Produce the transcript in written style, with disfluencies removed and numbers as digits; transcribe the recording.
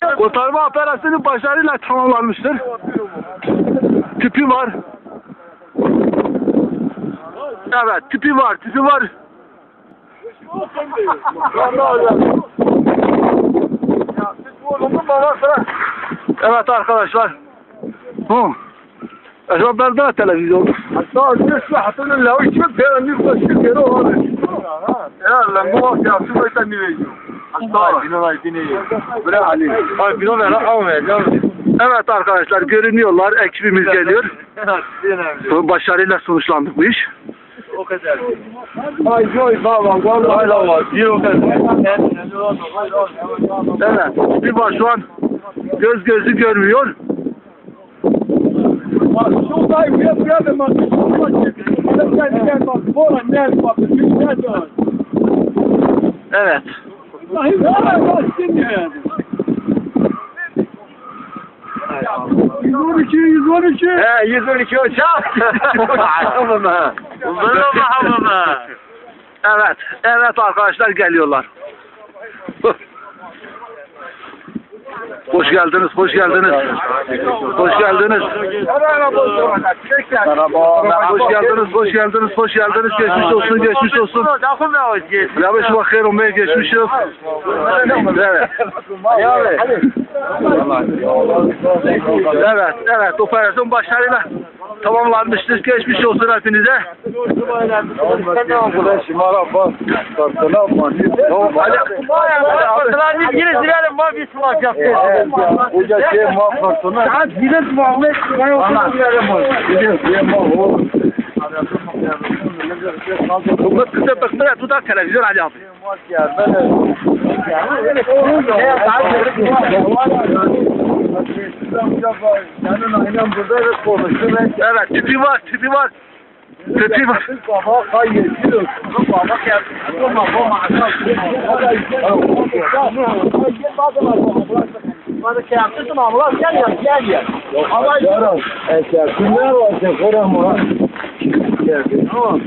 Kurtarma operasyonu başarıyla tamamlanmıştır. Tüpü var. Evet, tüpü var. Evet arkadaşlar. Eşraflarda televizyon. Hatta bir hatırın la hiç mi beğenir başka yere var. Ya lan bu vakti yaptı mı sen niye? Hatta binolar biniyor. Bırak Ali. Ay binolar almayacağım. Evet arkadaşlar görünüyorlar. Ekibimiz geliyor. Başarıyla sonuçlandı bu iş. O kadar. Ay joy baba vallahi var. Bir o kadar. Evet. Bir var şu an gözü görmüyor. Evet. 112 He 112 hocam. Evet arkadaşlar geliyorlar. Hoş geldiniz. Hoş geldiniz. Geçmiş olsun. Ya beş bakır olmaya geçmiş olsun. Evet, operasyon başarıyla tamamlanmıştır. Geçmiş olsun hepinize. Bu kısa bakmaya tutar televizyon Ali abi. Evet, tüpü var. Bana şey yaptın mı abla? Gel. Allah yarım. Kimler var ki koramı? Tamam.